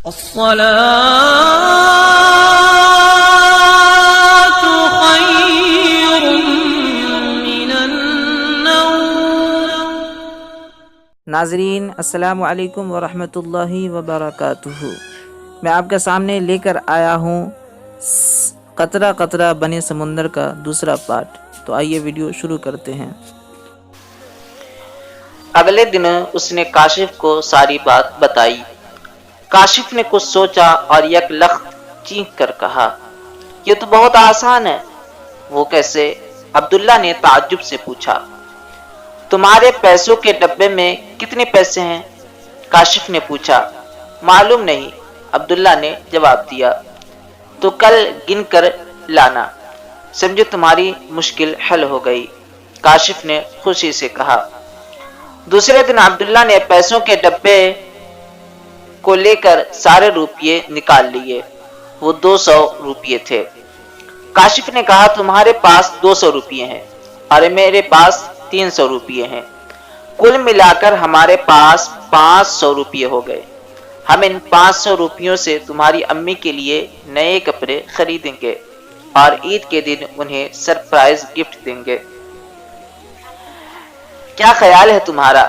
الصلاة خير من النوم۔ ناظرین السلام علیکم ورحمۃ اللہ وبرکاتہ۔ میں آپ کے سامنے لے کر آیا ہوں قطرہ قطرہ بنے سمندر کا دوسرا پارٹ۔ تو آئیے ویڈیو شروع کرتے ہیں۔ اگلے دن اس نے کاشف کو ساری بات بتائی۔ کاشف نے کچھ سوچا اور یک لخت چینک کر کہا، یہ تو بہت آسان ہے۔ وہ کیسے؟ عبداللہ نے تعجب سے پوچھا۔ تمہارے پیسوں کے ڈبے میں کتنے پیسے ہیں؟ کاشف نے پوچھا۔ معلوم نہیں، عبداللہ نے جواب دیا۔ تو کل گن کر لانا، سمجھو تمہاری مشکل حل ہو گئی، کاشف نے خوشی سے کہا۔ دوسرے دن عبداللہ نے پیسوں کے ڈبے کو لے کر سارے روپیے نکال لیے۔ وہ 200 روپیے تھے۔ کاشف نے کہا، تمہارے پاس 200 روپیے ہیں اور میرے پاس 300 روپیے ہیں، کل ملا کر ہمارے پاس 500 روپیے ہو گئے۔ ہم ان 500 روپیوں سے تمہاری امی کے لیے نئے کپڑے خریدیں گے اور عید کے دن انہیں سرپرائز گفٹ دیں گے۔ کیا خیال ہے تمہارا؟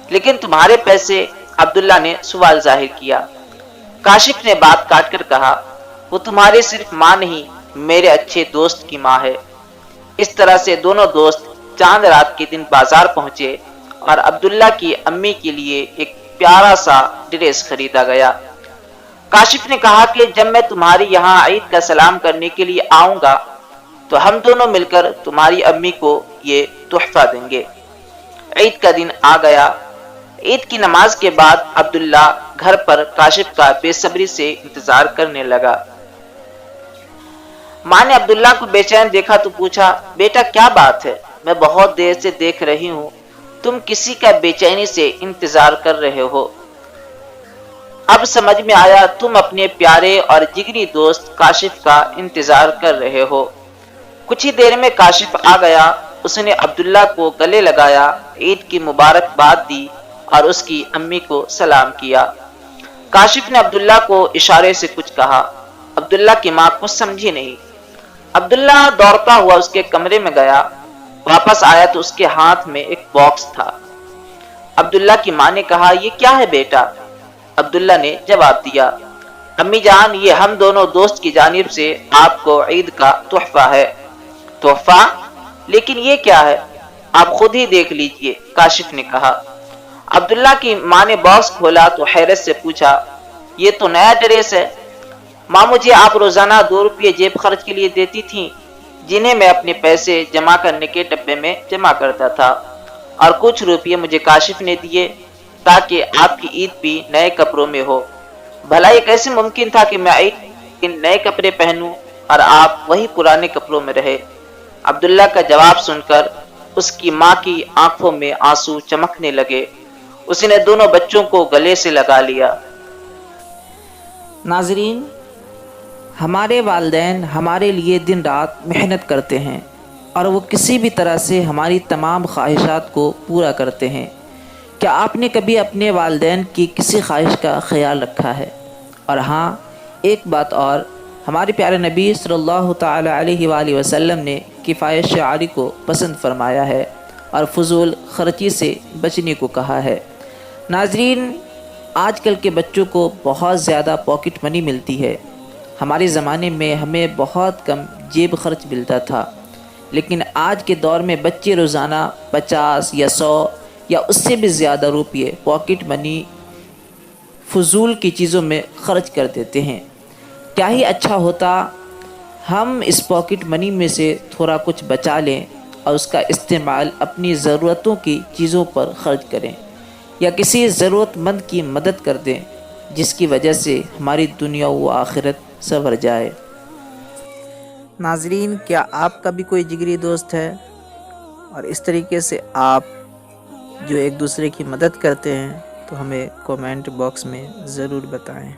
لیکن تمہارے پیسے؟ عبداللہ نے سوال ظاہر کیا۔ کاشف نے بات کاٹ کر کہا، وہ تمہاری صرف ماں نہیں، میرے اچھے دوست کی ماں ہے۔ اس طرح سے دونوں دوست چاند رات کے دن بازار پہنچے اور عبداللہ کی امی کے لیے ایک پیارا سا ڈریس خریدا گیا۔ کاشف نے کہا کہ جب میں تمہاری یہاں عید کا سلام کرنے کے لیے آؤں گا تو ہم دونوں مل کر تمہاری امی کو یہ تحفہ دیں گے۔ عید کا دن آ گیا۔ عید کی نماز کے بعد عبداللہ گھر پر کاشف کا بے صبری سے انتظار کرنے لگا۔ ماں نے عبداللہ کو بے چین دیکھا تو پوچھا، بیٹا کیا بات ہے؟ میں بہت دیر سے دیکھ رہی ہوں تم کسی کا بے چینی سے انتظار کر رہے ہو۔ اب سمجھ میں آیا تم اپنے پیارے اور جگری دوست کاشف کا انتظار کر رہے ہو۔ کچھ ہی دیر میں کاشف آ گیا۔ اس نے عبداللہ کو گلے لگایا، عید کی مبارکباد دی اور اس کی امی کو سلام کیا۔ کاشف نے عبداللہ کو اشارے سے کچھ کہا۔ عبداللہ کی ماں کچھ سمجھی نہیں۔ عبداللہ دوڑتا ہوا اس کے کمرے میں گیا۔ واپس آیا تو اس کے ہاتھ میں ایک باکس تھا۔ عبداللہ کی ماں نے کہا، یہ کیا ہے بیٹا؟ عبداللہ نے جواب دیا، امی جان، یہ ہم دونوں دوست کی جانب سے آپ کو عید کا تحفہ ہے۔ تحفہ؟ لیکن یہ کیا ہے؟ آپ خود ہی دیکھ لیجئے، کاشف نے کہا۔ عبداللہ کی ماں نے باکس کھولا تو حیرت سے پوچھا، یہ تو نیا ڈریس ہے۔ ماں، مجھے آپ روزانہ 2 روپے جیب خرچ کے لیے دیتی تھیں، جنہیں میں اپنے پیسے جمع کرنے کے ڈبے میں جمع کرتا تھا، اور کچھ روپے مجھے کاشف نے دیے تاکہ آپ کی عید بھی نئے کپڑوں میں ہو۔ بھلا یہ کیسے ممکن تھا کہ میں عید کے نئے کپڑے پہنوں اور آپ وہی پرانے کپڑوں میں رہے؟ عبداللہ کا جواب سن کر اس کی ماں کی آنکھوں میں آنسو چمکنے لگے۔ اس نے دونوں بچوں کو گلے سے لگا لیا۔ ناظرین، ہمارے والدین ہمارے لیے دن رات محنت کرتے ہیں اور وہ کسی بھی طرح سے ہماری تمام خواہشات کو پورا کرتے ہیں۔ کیا آپ نے کبھی اپنے والدین کی کسی خواہش کا خیال رکھا ہے؟ اور ہاں، ایک بات اور، ہمارے پیارے نبی صلی اللہ تعالی علیہ وآلہ وسلم نے کفایت شعاری کو پسند فرمایا ہے اور فضول خرچی سے بچنے کو کہا ہے۔ ناظرین، آج کل کے بچوں کو بہت زیادہ پاکٹ منی ملتی ہے۔ ہمارے زمانے میں ہمیں بہت کم جیب خرچ ملتا تھا، لیکن آج کے دور میں بچے روزانہ 50 یا 100 یا اس سے بھی زیادہ روپیے پاکٹ منی فضول کی چیزوں میں خرچ کر دیتے ہیں۔ کیا ہی اچھا ہوتا ہم اس پاکٹ منی میں سے تھوڑا کچھ بچا لیں اور اس کا استعمال اپنی ضرورتوں کی چیزوں پر خرچ کریں، یا کسی ضرورت مند کی مدد کر دیں، جس کی وجہ سے ہماری دنیا و آخرت سنور جائے۔ ناظرین، کیا آپ کا بھی کوئی جگری دوست ہے؟ اور اس طریقے سے آپ جو ایک دوسرے کی مدد کرتے ہیں تو ہمیں کومنٹ باکس میں ضرور بتائیں۔